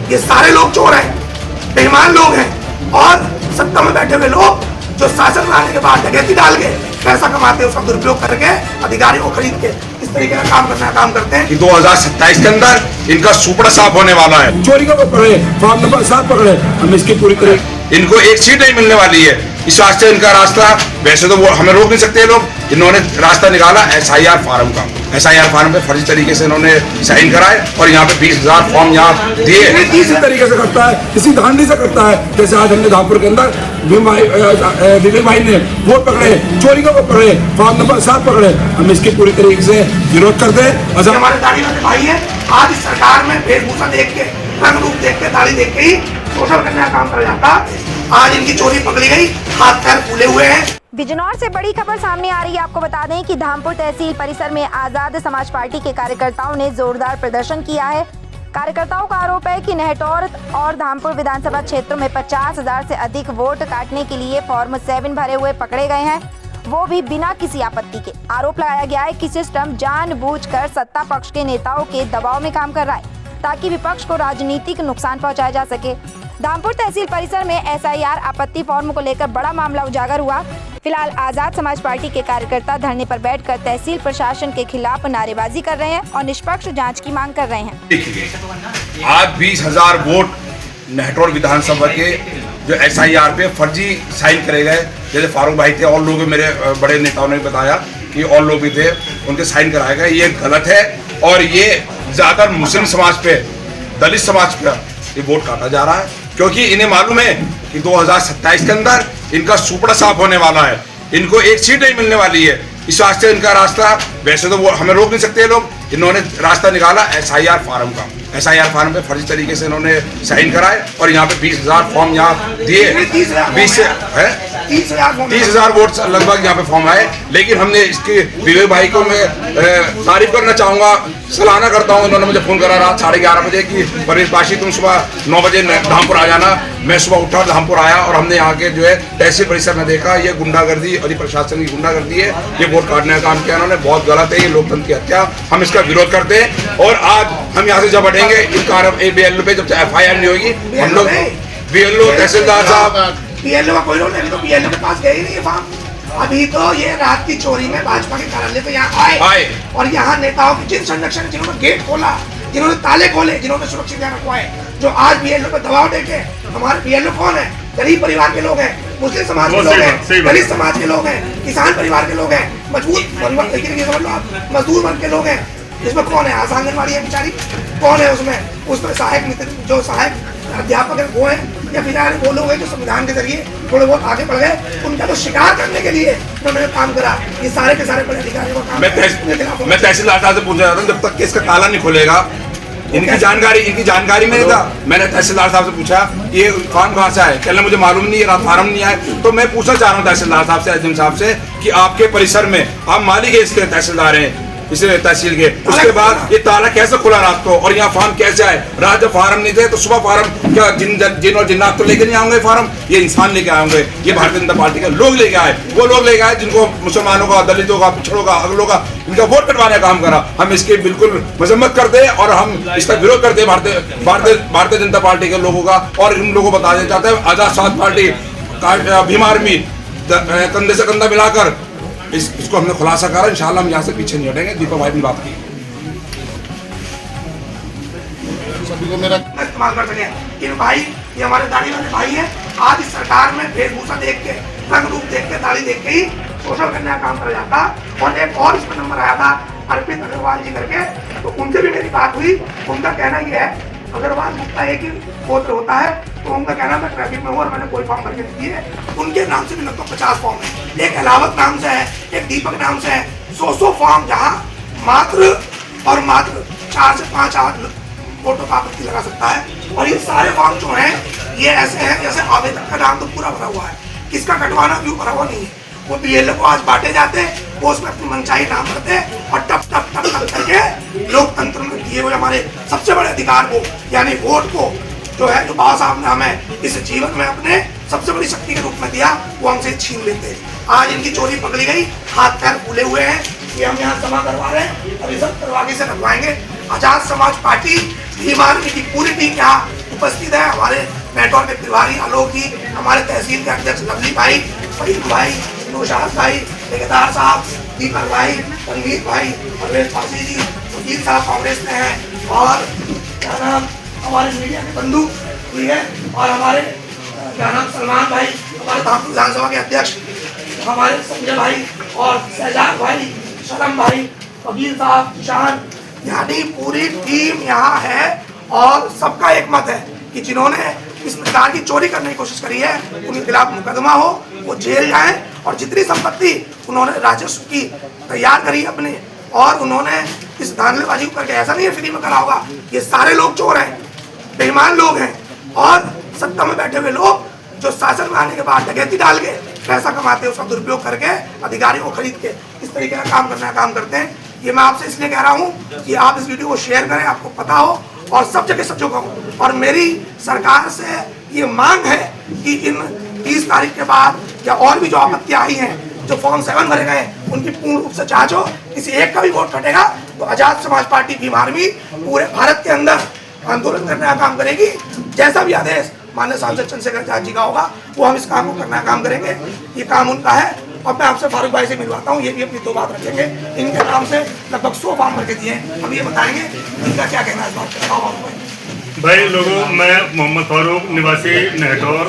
ये सारे लोग चोर हैं, बेईमान लोग हैं और सत्ता में बैठे हुए लोग जो शासन लाने के बाद डकैती डाल के पैसा कमाते हैं, उसका दुरुपयोग करके अधिकारियों को खरीद के इस तरीके का काम करना है, काम करते हैं कि 2027 के अंदर इनका सुपड़ा साफ होने वाला है। चोरी का पकड़े, फॉर्म नंबर 7 पकड़े, हम इसकी पूरी तरह इनको एक सीट नहीं मिलने वाली है। इस वास्ते इनका रास्ता, वैसे तो वो हमें रोक नहीं सकते लोग, इन्होंने रास्ता निकाला SIR फार्म का। SIR फार्म पे फर्जी तरीके से इन्होंने साइन कराए और यहाँ पे 20,000 फॉर्म यहाँ दिए। इसी तरीके से करता है, इसी धांधली से करता है। जैसे आज हमने धामपुर के अंदर विवेक भाई ने वोट पकड़े, चोरी का पकड़े, फॉर्म नंबर 7 पकड़े, हम इसकी पूरी तरीके से विरोध करते हैं। हमारे दाढ़ी वाले भाई है, आज इस सरकार में वेशभूषा देख के, रंग रूप देख के, दाढ़ी देख के ही शोषण करने का काम कर जाता। आज इनकी चोरी पकड़ी गई, हाथ पैर फूले हुए हैं। बिजनौर से बड़ी खबर सामने आ रही है। आपको बता दें कि धामपुर तहसील परिसर में आजाद समाज पार्टी के कार्यकर्ताओं ने जोरदार प्रदर्शन किया है। कार्यकर्ताओं का आरोप है कि नेहटौर और धामपुर विधानसभा क्षेत्रों में 50,000 से अधिक वोट काटने के लिए फॉर्म 7 भरे हुए पकड़े गए हैं, वो भी बिना किसी आपत्ति के। आरोप लगाया गया है कि सिस्टम जानबूझकर सत्ता पक्ष के नेताओं के दबाव में काम कर रहा है ताकि विपक्ष को राजनीतिक नुकसान पहुंचाया जा सके। धामपुर तहसील परिसर में SIR आपत्ति फॉर्म को लेकर बड़ा मामला उजागर हुआ। फिलहाल आजाद समाज पार्टी के कार्यकर्ता धरने पर बैठकर तहसील प्रशासन के खिलाफ नारेबाजी कर रहे हैं और निष्पक्ष जांच की मांग कर रहे हैं। आज 20,000 वोट नेहटौर विधानसभा के जो SIR पे फर्जी साइन करे गए, जैसे फारूक भाई थे और लोग, मेरे बड़े नेताओं ने बताया कि और लोग भी थे, उनके साइन कराए गए। ये गलत है और ये ज्यादा मुस्लिम समाज पे, दलित समाज पे ये वोट काटा जा रहा है, क्योंकि इन्हें मालूम है कि 2027 के अंदर इनका सुपड़ा साफ होने वाला है, इनको एक सीट नहीं मिलने वाली है। इस वास्ते इनका रास्ता, वैसे तो वो हमें रोक नहीं सकते लोग, इन्होंने रास्ता निकाला SIR फार्म का। SIR फार्म पे फर्जी तरीके से इन्होंने साइन कराए और यहाँ पे 20,000 फॉर्म यहाँ दिए। 30,000 वोट लगभग यहाँ पे फॉर्म आए। लेकिन हमने इसके विवेक भाई को मैं तारीफ करना चाहूंगा, सराहना करता हूँ। उन्होंने मुझे फोन करा रात 11:30 बजे कि परेश बाशी तुम सुबह 9 बजे धामपुर आ जाना। मैं सुबह उठा, धामपुर आया और हमने यहाँ के जो है तहसील परिसर में देखा, ये गुंडागर्दी और ये प्रशासन की गुंडागर्दी है, ये वोट काटने का काम किया इन्होंने, बहुत गलत है, ये लोकतंत्र की हत्या। हम इसका विरोध करते हैं और आज हम यहाँ से जब बढ़ेंगे इनका BLO पे जब FIR नहीं होगी, हम लोग BLO तहसीलदार साहब BLO का कोई रोल नहीं, तो BLO के पास गए ही नहीं ये फॉर्म। अभी तो ये रात की चोरी में भाजपा के कार्यालय पे यहाँ आए और यहाँ नेताओं की जिन संरक्षण, जिन्होंने गेट खोला, जिन्होंने ताले खोले, जिन्होंने सुरक्षित यहाँ रखवाए, जो आज BLO पे दबाव देके, हमारे BLO कौन है? गरीब परिवार के लोग हैं, मुस्लिम समाज के लोग हैं, दलित समाज के लोग हैं, किसान परिवार के लोग हैं, मजबूत परिवार, मजदूर वर्ग के लोग हैं। इसमें कौन है? आशा आंगनबाड़ी है बेचारी, कौन है उसमें सहायक, जो सहायक अध्यापक है वो है, या फिर वो लोग हैं जो संविधान के जरिए थोड़े बहुत आगे बढ़ गए, उनका तो शिकार करने के लिए उन्होंने काम करा। ये सारे के सारे बड़े अधिकारियों का काम। मैं तहसीलदार साहब से पूछना चाहता हूँ, जब तक केस का ताला नहीं खुलेगा, इनकी जानकारी में नहीं था। मैंने तहसीलदार साहब से पूछा ये फॉर्म कहाँ से आए, कहने मुझे मालूम नहीं, ये फॉर्म नहीं आए। तो मैं पूछना चाह रहा हूँ तहसीलदार साहब से, SDM साहब से, कि आपके परिसर में आप मालिक है, इसके तहसीलदार हैं इस तहसील के, उसके बाद ये ताला कैसे खुला रात को और यहाँ फार्म कैसे आए? रात जब फार्म नहीं थे तो सुबह फार्म क्या जिन और जिन्नात तो लेके नहीं आएंगे फार्म, ये इंसान लेके आएंगे, ये भारतीय जनता पार्टी के लोग लेके आए, वो लोग लेके आए जिनको मुसलमानों का, दलितों का, पिछड़ों का, अगलों का, इनका वोट कटवाने का काम करा। हम इसकी बिल्कुल मजम्मत करते हैं और हम इसका विरोध करते हैं भारतीय जनता पार्टी के लोगों का। और इन लोगों को बता देना चाहते हैं, आजाद समाज पार्टी भीम आर्मी कंधे से कंधा मिलाकर इसको हमने खुलासा करा। इंशाल्लाह हम यहाँ से पीछे नहीं हटेंगे। दीपक भाई ने बात की, सभी को मेरा इस्तेमाल कर सके कि भाई ये हमारे दाढ़ी वाले भाई है, आज इस सरकार में वेशभूषा देख के, रंग रूप देख के, दाढ़ी देख के ही शोषण करने का काम कर जाता। और एक और इसमें नंबर आया था अर्पित अग्रवाल जी करके, तो उनसे भी मेरी बात हुई। उनका कहना ये है, अग्रवाल गुप्ता एक ही गोत्र होता है, तो उनका कहना मैं ट्रैफिक में हूँ और मैंने कोई फॉर्म भर के दिए है। उनके नाम से भी लगभग 50 फॉर्म है, एक अलावत नाम से है, एक दीपक नाम से है, 100 फॉर्म, जहाँ मात्र 4 से 5 आदमी फोटो का आपत्ति लगा सकता है। और ये सारे फॉर्म जो हैं ये ऐसे हैं जैसे आवेदक का नाम तो पूरा भरा हुआ है, किसका कटवाना क्यों भरा हुआ नहीं है। वो BLO को आज बांटे जाते हैं, वो उसमें अपनी मनचाही नाम भरते हैं और टप टप टप टप करके लोकतंत्र में दिए हुए हमारे सबसे बड़े अधिकार को, यानी वोट को, जो है, जो बाबा साहब ने हमें इस जीवन में अपने सबसे बड़ी शक्ति के रूप में दिया, वो हमसे छीन लेते हैं। आज इनकी चोरी पकड़ी गई, हाथ पैर फूले हुए हैं, ये हम यहाँ जमा करवा रहे हैं, अभी सब करवागे से रखवाएंगे। आजाद समाज पार्टी भीम आर्मी की पूरी टीम यहाँ उपस्थित है हमारे नेटवर्क के प्रभारी आलोक जी, हमारे तहसील के अध्यक्ष लवली भाई, फरीद भाई, नौशाद भाई, ठेकेदार साहब, दीपक भाई, रंगीत भाई, परवेज पासी जी, वकील साहब कांग्रेस में हैं, और क्या नाम हमारे मीडिया के बंधु भी है, और हमारे क्या नाम सलमान भाई, हमारे धामपुर विधानसभा के अध्यक्ष हमारे संजय भाई, और शहजाद भाई, शरम भाई, वकील साहब, किसान, यानी पूरी टीम यहाँ है। और सबका एक मत है कि जिन्होंने इस प्रकार की चोरी करने की कोशिश करी है उनके खिलाफ मुकदमा हो, वो जेल जाएं, और जितनी संपत्ति उन्होंने राजस्व की तैयार करी अपने, और उन्होंने इस धांधलेबाजी को करके, ऐसा नहीं है फ्री में करा होगा, ये सारे लोग चोर हैं, बेईमान लोग हैं, और सत्ता में बैठे हुए लोग जो शासन में आने के बाद डकैती डाल के पैसा कमाते हैं, उसका दुरुपयोग करके अधिकारियों को खरीद के इस तरीके का काम करते हैं। ये मैं आपसे इसलिए कह रहा हूँ कि आप इस वीडियो को शेयर करें, आपको पता हो, और सब जगह सब जगह हो। और मेरी सरकार से ये मांग है कि इन 30 तारीख के बाद या और भी जो आपत्तियां आई हैं, जो फॉर्म 7 भरे गए, उनकी पूर्ण रूप से जांच हो। किसी एक का भी वोट कटेगा तो आजाद समाज पार्टी भीम आर्मी पूरे भारत के अंदर आंदोलन करने का काम करेगी। जैसा भी आदेश माननीय सांसद चंद्रशेखर आजाद जी का होगा, वो हम इस काम को करने का काम करेंगे। ये काम उनका है। और मैं आपसे फारूक भाई से मिलवाता हूँ, ये भी अपनी 2 बात रखेंगे। इनके नाम से लगभग 100 फॉर्म भर के दिए हैं, हम ये बताएंगे इनका क्या कहना है इस बात पर। भाई लोगों, मैं मोहम्मद फारूक, निवासी नेहटौर।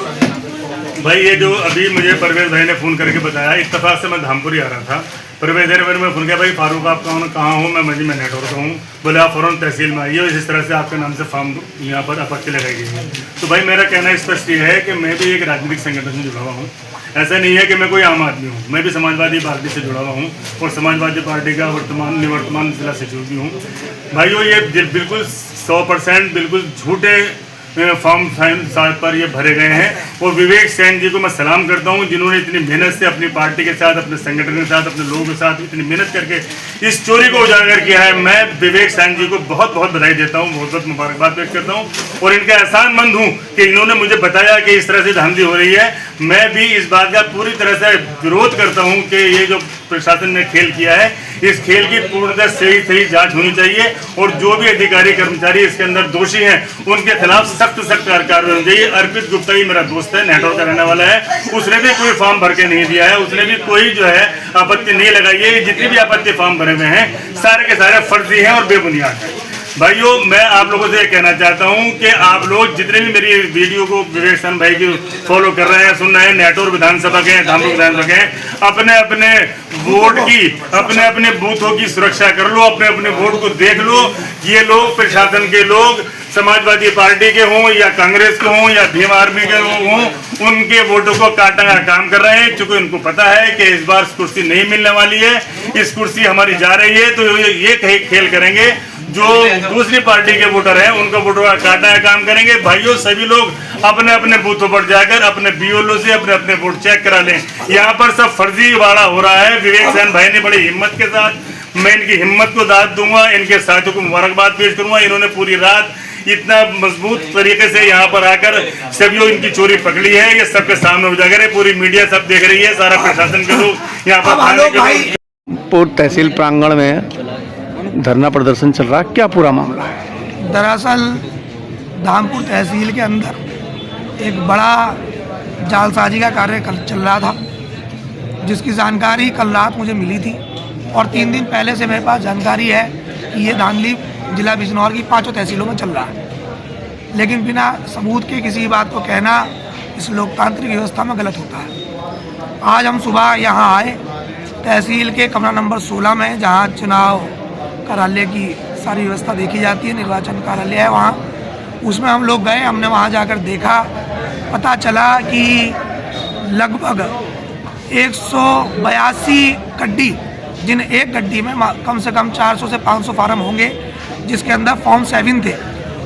भाई ये जो अभी मुझे परवेज भाई ने फ़ोन करके बताया, इत्तेफाक से मैं धामपुर ही आ रहा था। परवेज भाई मैं फ़ोन किया, भाई फारूक आप कहाँ हो? मैं नेहटौर का हूँ। बोले आप फ़ौरन तहसील में आइए, इस तरह से आपके नाम से फॉर्म यहाँ पर आपत्ति लगाई गई है। तो भाई मेरा कहना स्पष्ट ये है कि मैं भी एक राजनीतिक संगठन से जुड़ा हुआ हूँ। ऐसा नहीं है कि मैं कोई आम आदमी हूँ, मैं भी समाजवादी पार्टी से जुड़ा हुआ हूँ, और समाजवादी पार्टी का निवर्तमान जिला सचिव भी हूँ। भाइयों ये बिल्कुल 100% बिल्कुल झूठे फॉर्म साथ पर ये भरे गए हैं। और विवेक सेन जी को मैं सलाम करता हूँ, जिन्होंने इतनी मेहनत से अपनी पार्टी के साथ, अपने संगठन के साथ, अपने लोगों के साथ इतनी मेहनत करके इस चोरी को उजागर किया है। मैं विवेक सेन जी को बहुत बहुत बधाई देता हूँ, बहुत बहुत मुबारकबाद पेश करता हूँ, और इनका एहसानमंद हूँ कि इन्होंने मुझे बताया कि इस तरह से धांधली हो रही है। मैं भी इस बात का पूरी तरह से विरोध करता हूँ कि ये जो प्रशासन ने खेल किया है, इस खेल की पूर्णतः सही जांच होनी चाहिए, और जो भी अधिकारी कर्मचारी इसके अंदर दोषी हैं उनके खिलाफ सख्त कार्रवाई होनी चाहिए। अर्पित गुप्ता ही मेरा दोस्त है, नेहटौर का रहने वाला है, उसने भी कोई फॉर्म भर के नहीं दिया है, उसने भी कोई जो है आपत्ति नहीं लगाई है। जितनी भी आपत्ति फॉर्म भरे हुए हैं सारे के सारे फर्जी हैं और बेबुनियाद हैं। भाइयों मैं आप लोगों से कहना चाहता हूं कि आप लोग जितने भी मेरी वीडियो को विवेक सेन भाई की फॉलो कर रहे हैं, सुन रहे हैं, नेहटौर विधानसभा के, धामपुर विधानसभा के, अपने अपने वोट की, अपने अपने बूथों की सुरक्षा कर लो, अपने अपने वोट को देख लो। ये लोग प्रशासन के लोग समाजवादी पार्टी के हों या कांग्रेस के हों या भीम आर्मी के हों, उनके वोटों को काटने का काम कर रहे हैं, क्योंकि उनको पता है कि इस बार कुर्सी नहीं मिलने वाली है, इस कुर्सी हमारी जा रही है। तो ये खेल करेंगे, जो दूसरी पार्टी के वोटर हैं उनको वोटों का काटने का काम करेंगे। भाइयों सभी लोग अपने अपने बूथों पर जाकर अपने बीएलओ से अपने अपने वोट चेक करा लें। यहाँ पर सब फर्जीवाड़ा हो रहा है। विवेक सेन भाई ने बड़ी हिम्मत के साथ, मैं इनकी हिम्मत को दाद दूंगा, इनके साथियों को मुबारकबाद पेश करूंगा। इन्होंने पूरी रात इतना मजबूत तरीके से यहाँ पर आकर सभी इनकी चोरी पकड़ी है। ये सबके सामने उजागर है, पूरी मीडिया सब देख रही है, सारा प्रशासन के लोग यहाँ पर। पूर्व तहसील प्रांगण में धरना प्रदर्शन चल रहा है, क्या पूरा मामला है? दरअसल धामपुर तहसील के अंदर एक बड़ा जालसाजी का कार्य चल रहा था, जिसकी जानकारी कल रात मुझे मिली थी, और 3 दिन पहले से मेरे पास जानकारी है कि ये धांधली जिला बिजनौर की 5 तहसीलों में चल रहा है। लेकिन बिना सबूत के किसी बात को कहना इस लोकतांत्रिक व्यवस्था में गलत होता है। आज हम सुबह यहाँ आए तहसील के कमरा नंबर 16 में, जहाँ चुनाव कार्यालय की सारी व्यवस्था देखी जाती है, निर्वाचन कार्यालय है वहाँ। उसमें हम लोग गए, हमने वहाँ जाकर देखा, पता चला कि लगभग 182 गड्डी, जिन एक गड्डी में कम से कम 400 से 500 फार्म होंगे, जिसके अंदर फॉर्म 7 थे।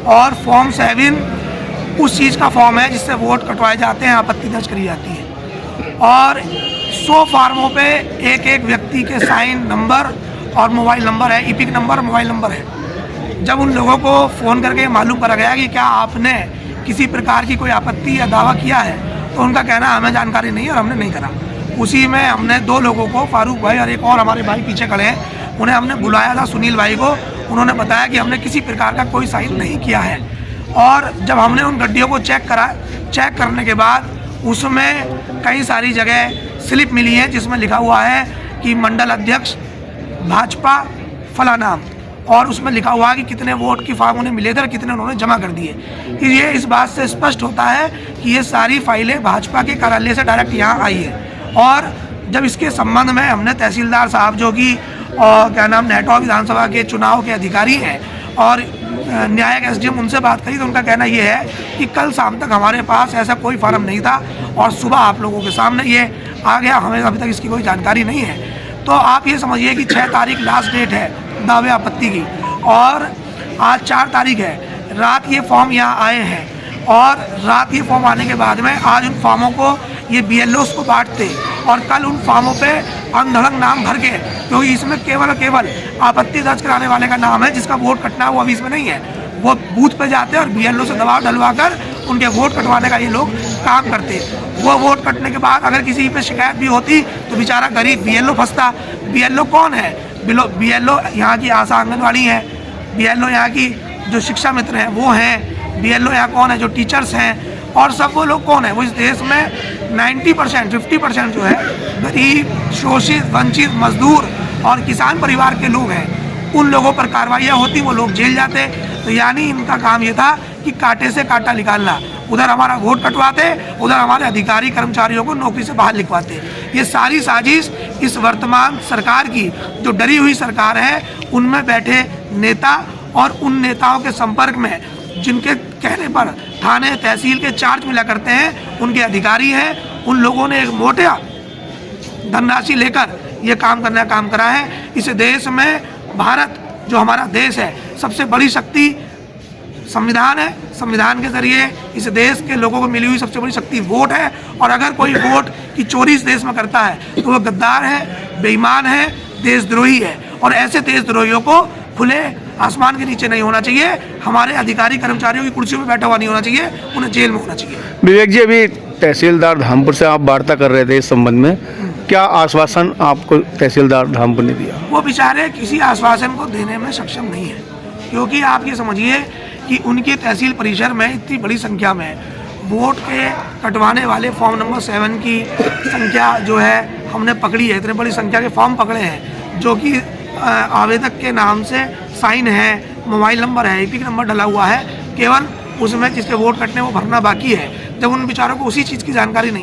और फॉर्म 7 उस चीज़ का फॉर्म है जिससे वोट कटवाए जाते हैं, आपत्ति दर्ज करी जाती है। और 100 फार्मों पे एक एक व्यक्ति के साइन नंबर और मोबाइल नंबर है, ईपिक नंबर और मोबाइल नंबर है। जब उन लोगों को फ़ोन करके मालूम करा गया कि क्या आपने किसी प्रकार की कोई आपत्ति या दावा किया है, तो उनका कहना हमें जानकारी नहीं है और हमने नहीं करा। उसी में हमने 2 लोगों को, फारूक भाई और एक और हमारे भाई पीछे खड़े हैं, उन्हें हमने बुलाया था, सुनील भाई को। उन्होंने बताया कि हमने किसी प्रकार का कोई साइन नहीं किया है। और जब हमने उन गड्डियों को चेक करने के बाद उसमें कई सारी जगह स्लिप मिली है जिसमें लिखा हुआ है कि मंडल अध्यक्ष भाजपा फला नाम, और उसमें लिखा हुआ है कि कितने वोट की फॉर्म उन्हें मिले थे और कितने उन्होंने जमा कर दिए। ये इस बात से स्पष्ट होता है कि ये सारी फाइलें भाजपा के कार्यालय से डायरेक्ट यहाँ आई है। और जब इसके संबंध में हमने तहसीलदार साहब जो कि क्या नाम नेहटौर विधानसभा के चुनाव के अधिकारी हैं और न्यायिक एसडीएम, उनसे बात करी तो उनका कहना ये है कि कल शाम तक हमारे पास ऐसा कोई फार्म नहीं था और सुबह आप लोगों के सामने ये आ गया, हमें अभी तक इसकी कोई जानकारी नहीं है। तो आप ये समझिए कि 6 तारीख लास्ट डेट है दावे आपत्ति की और आज 4 तारीख है। रात ये फॉर्म यहाँ आए हैं और रात ये फॉर्म आने के बाद में आज उन फॉर्मों को ये BLOs को बांटते और कल उन फॉर्मों पे अंधड़ंग नाम भर के, क्योंकि इसमें केवल आपत्ति दर्ज कराने वाले का नाम है, जिसका वोट कटना वो अभी इसमें नहीं है। वो बूथ पे जाते और BLO से दबाव डलवा कर उनके वोट कटवाने का ये लोग काम करते। वो वोट कटने के बाद अगर किसी पे शिकायत भी होती तो बेचारा गरीब BLO फंसता। BLO कौन है? BLO यहाँ की आशा आंगनवाड़ी है, BLO यहाँ की जो शिक्षा मित्र हैं वो हैं, BLO यहाँ कौन है जो टीचर्स हैं, और सब वो लोग कौन है? वो इस देश में 90% 50% जो है गरीब, शोषित, वंचित, मजदूर और किसान परिवार के लोग हैं। उन लोगों पर कार्रवाइयाँ होती, वो लोग जेल जाते। तो यानी इनका काम ये था कि कांटे से कांटा निकालना, उधर हमारा वोट कटवाते, उधर हमारे अधिकारी कर्मचारियों को नौकरी से बाहर लिखवाते। ये सारी साजिश इस वर्तमान सरकार की, जो डरी हुई सरकार है, उनमें बैठे नेता और उन नेताओं के संपर्क में जिनके कहने पर थाने तहसील के चार्ज मिला करते हैं, उनके अधिकारी हैं, उन लोगों ने एक मोटा धनराशि लेकर ये काम करा है। इस देश में भारत जो हमारा देश है, सबसे बड़ी शक्ति संविधान है। संविधान के जरिए इस देश के लोगों को मिली हुई सबसे बड़ी शक्ति वोट है, और अगर कोई वोट की चोरी इस देश में करता है तो वो गद्दार है, बेईमान है, देशद्रोही है। और ऐसे देशद्रोहियों को खुले आसमान के नीचे नहीं होना चाहिए, हमारे अधिकारी कर्मचारियों की कुर्सियों में बैठा हुआ नहीं होना चाहिए, उन्हें जेल में होना चाहिए। विवेक जी, अभी तहसीलदार धामपुर से आप वार्ता कर रहे थे इस संबंध में, क्या आश्वासन आपको तहसीलदार धामपुर ने दिया? वो बेचारे किसी आश्वासन को देने में सक्षम नहीं है, क्योंकि आप ये समझिए कि उनके तहसील परिसर में इतनी बड़ी संख्या में वोट के कटवाने वाले फॉर्म नंबर 7 की संख्या जो है हमने पकड़ी है। इतने बड़ी संख्या के फॉर्म पकड़े हैं जो कि आवेदक के नाम से साइन है, मोबाइल नंबर है, EPIC नंबर डला हुआ है, केवल उसमें जिसके वोट कटने वो भरना बाकी है। जब उन बेचारों को उसी चीज़ की जानकारी नहीं